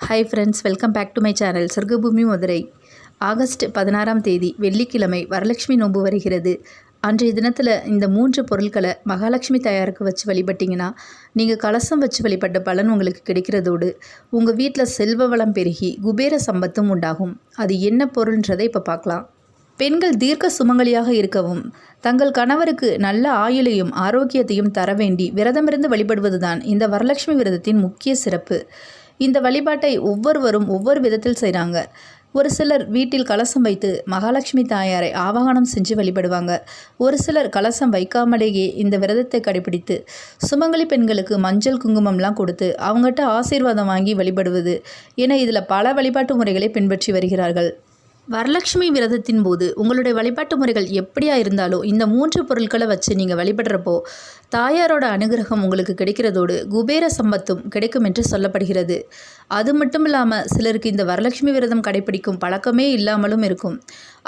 Hi friends, welcome back to my channel சொர்க்கபூமி Madurai. August 16ஆம் தேதி வெள்ளிக்கிழமை வரலட்சுமி நோன்பு வருகிறது. அன்றைய தினத்தில் இந்த 3 பொருட்களை மகாலட்சுமி தாயாருக்கு வச்சு வழிபட்டிங்கன்னா நீங்கள் கலசம் வச்சு வழிபட்ட பலன் உங்களுக்கு கிடைக்கிறதோடு உங்கள் வீட்டில் செல்வ வளம் பெருகி குபேர சம்பத்தும் உண்டாகும். அது என்ன பொருள்ன்றதை இப்போ பார்க்கலாம். பெண்கள் தீர்க்க சுமங்கலியாக இருக்கவும் தங்கள் கணவருக்கு நல்ல ஆயுளையும் ஆரோக்கியத்தையும் தர வேண்டி விரதமிருந்து வழிபடுவதுதான் இந்த வரலட்சுமி விரதத்தின் முக்கிய சிறப்பு. இந்த வழிபாட்டை ஒவ்வொருவரும் ஒவ்வொரு விதத்தில் செய்கிறாங்க. ஒரு சிலர் வீட்டில் கலசம் வைத்து மகாலட்சுமி தாயாரை ஆவாகனம் செஞ்சு வழிபடுவாங்க. ஒரு சிலர் கலசம் வைக்காமலேயே இந்த விரதத்தை கடைபிடித்து சுமங்கலி பெண்களுக்கு மஞ்சள் குங்குமம்லாம் கொடுத்து அவங்ககிட்ட ஆசீர்வாதம் வாங்கி வழிபடுவது என இதில் பல வழிபாட்டு முறைகளை பின்பற்றி வருகிறார்கள். வரலட்சுமி விரதத்தின் போது உங்களுடைய வழிபாட்டு முறைகள் எப்படியா இருந்தாலும் இந்த 3 பொருட்களை வச்சு நீங்கள் வழிபடுறப்போ தாயாரோட அனுகிரகம் உங்களுக்கு கிடைக்கிறதோடு குபேர சம்பத்தும் கிடைக்கும் என்று சொல்லப்படுகிறது. அது மட்டும் இல்லாமல் சிலருக்கு இந்த வரலட்சுமி விரதம் கடைபிடிக்கும் பழக்கமே இல்லாமலும் இருக்கும்.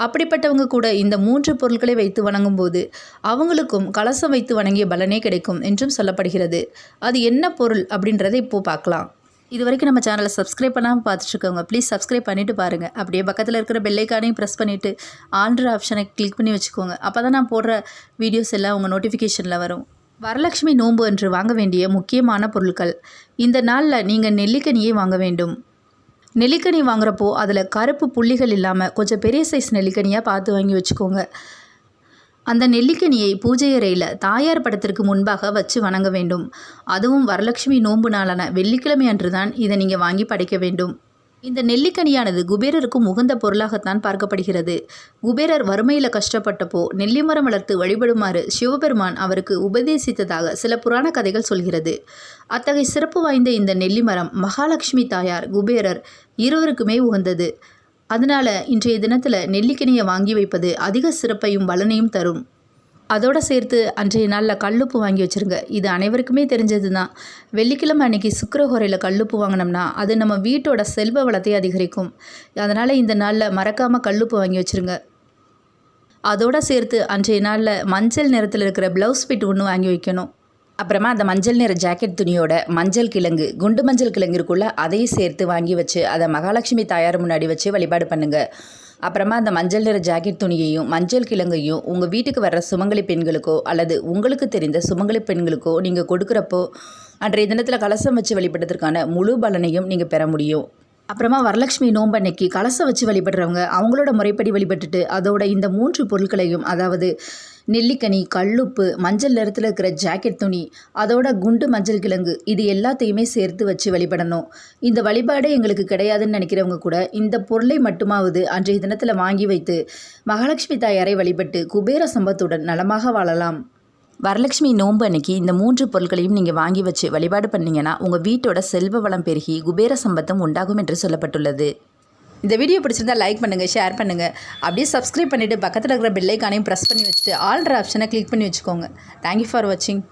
அப்படிப்பட்டவங்க கூட இந்த 3 பொருட்களை வைத்து வணங்கும் போது அவங்களுக்கும் கலசம் வைத்து வணங்கிய பலனே கிடைக்கும் என்றும் சொல்லப்படுகிறது. அது என்ன பொருள் அப்படின்றத இப்போது பார்க்கலாம். இது வரைக்கும் நம்ம சேனலை சப்ஸ்கிரைப் பண்ணாமல் பார்த்துட்ருக்கவங்க ப்ளீஸ் சப்ஸ்கிரைப் பண்ணிவிட்டு பாருங்கள். அப்படியே பக்கத்தில் இருக்கிற பெல்லைக்கானையும் ப்ரெஸ் பண்ணிவிட்டு ஆல்ன்ற ஆப்ஷனை கிளிக் பண்ணி வச்சுக்கோங்க. அப்போ தான் நான் போடுற வீடியோஸ் எல்லாம் உங்கள் நோட்டிஃபிகேஷனில் வரும். வரலட்சுமி நோன்பு அன்று வாங்க வேண்டிய முக்கியமான பொருட்கள். இந்த நாளில் நீங்கள் நெல்லிக்கனியை வாங்க வேண்டும். நெல்லிக்கனி வாங்குறப்போ அதில் கருப்பு புள்ளிகள் இல்லாமல் கொஞ்சம் பெரிய சைஸ் நெல்லிக்கனியாக பார்த்து வாங்கி வச்சுக்கோங்க. அந்த நெல்லிக்கனியை பூஜை அறையில் தாயார் படத்திற்கு முன்பாக வச்சு வணங்க வேண்டும். அதுவும் வரலட்சுமி நோன்பு நாளான வெள்ளிக்கிழமை அன்று தான் இதை நீங்கள் வாங்கி படைக்க வேண்டும். இந்த நெல்லிக்கனியானது குபேரருக்கும் உகந்த பொருளாகத்தான் பார்க்கப்படுகிறது. குபேரர் வறுமையில் கஷ்டப்பட்டப்போ நெல்லிமரம் வளர்த்து வழிபடுமாறு சிவபெருமான் அவருக்கு உபதேசித்ததாக சில புராண கதைகள் சொல்கிறது. அத்தகைய சிறப்பு வாய்ந்த இந்த நெல்லிமரம் மகாலட்சுமி தாயார் குபேரர் இருவருக்குமே உகந்தது. அதனால் இன்றைய தினத்தில் நெல்லிக்கனியை வாங்கி வைப்பது அதிக சிறப்பையும் பலனையும் தரும். அதோடு சேர்த்து அன்றைய நாளில் கல்லுப்பு வாங்கி வச்சுருங்க. இது அனைவருக்குமே தெரிஞ்சது தான். வெள்ளிக்கிழமை அன்றைக்கி சுக்கிரஹோரையில் கல்லுப்பு வாங்கினோம்னா அது நம்ம வீட்டோட செல்வ வளத்தை அதிகரிக்கும். அதனால் இந்த நாளில் மறக்காமல் கல்லுப்பு வாங்கி வச்சுருங்க. அதோடு சேர்த்து அன்றைய நாளில் மஞ்சள் நிறத்தில் இருக்கிற ப்ளவுஸ் பிட் ஒன்று வாங்கி வைக்கணும். அப்புறமா அந்த மஞ்சள் நிற ஜாக்கெட் துணியோட மஞ்சள் கிழங்கு, குண்டு மஞ்சள் கிழங்கு இருக்குள்ள அதையும் சேர்த்து வாங்கி வச்சு அதை மகாலட்சுமி தாயார் முன்னாடி வச்சு வழிபாடு பண்ணுங்கள். அப்புறமா அந்த மஞ்சள் நிற ஜாக்கெட் துணியையும் மஞ்சள் கிழங்கையும் உங்கள் வீட்டுக்கு வர்ற சுமங்கலி பெண்களுக்கோ அல்லது உங்களுக்கு தெரிந்த சுமங்கலி பெண்களுக்கோ நீங்கள் கொடுக்குறப்போ அன்றைய தினத்தில் கலசம் வச்சு வழிபடுறதுக்கான முழு பலனையும் நீங்கள் பெற முடியும். அப்புறமா வரலட்சுமி நோன்பு அன்னைக்கு கலசம் வச்சு வழிபடுறவங்க அவங்களோட முறைப்படி வழிபட்டுட்டு அதோட இந்த 3 பொருட்களையும், அதாவது நெல்லிக்கனி, கல்லுப்பு, மஞ்சள் நிறத்தில் இருக்கிற ஜாக்கெட் துணி, அதோட குண்டு மஞ்சள் கிழங்கு, இது எல்லாத்தையுமே சேர்த்து வச்சு வழிபடணும். இந்த வழிபாடே எங்களுக்கு கிடையாதுன்னு நினைக்கிறவங்க கூட இந்த பொருளை மட்டுமாவது அன்றைய தினத்தில் வாங்கி வைத்து மகாலட்சுமி தாயாரை வழிபட்டு குபேர சம்பத்துடன் நலமாக வாழலாம். வரலட்சுமி நோன்பு அன்னைக்கு இந்த 3 பொருட்களையும் நீங்கள் வாங்கி வச்சு வழிபாடு பண்ணிங்கன்னா உங்கள் வீட்டோட செல்வ வளம் பெருகி குபேர சம்பத்தம் உண்டாகும் என்று சொல்லப்பட்டுள்ளது. இந்த வீடியோ பிடிச்சிருந்தால் லைக் பண்ணுங்கள், ஷேர் பண்ணுங்கள். அப்படியே சப்ஸ்கிரைப் பண்ணிவிட்டு பக்கத்தில் இருக்கிற பெல்லைக்கானையும் ப்ரெஸ் பண்ணி வச்சுட்டு ஆல்ன்ற ஆப்ஷனை கிளிக் பண்ணி வச்சுக்கோங்க. தேங்க்யூ ஃபார் வாட்சிங்.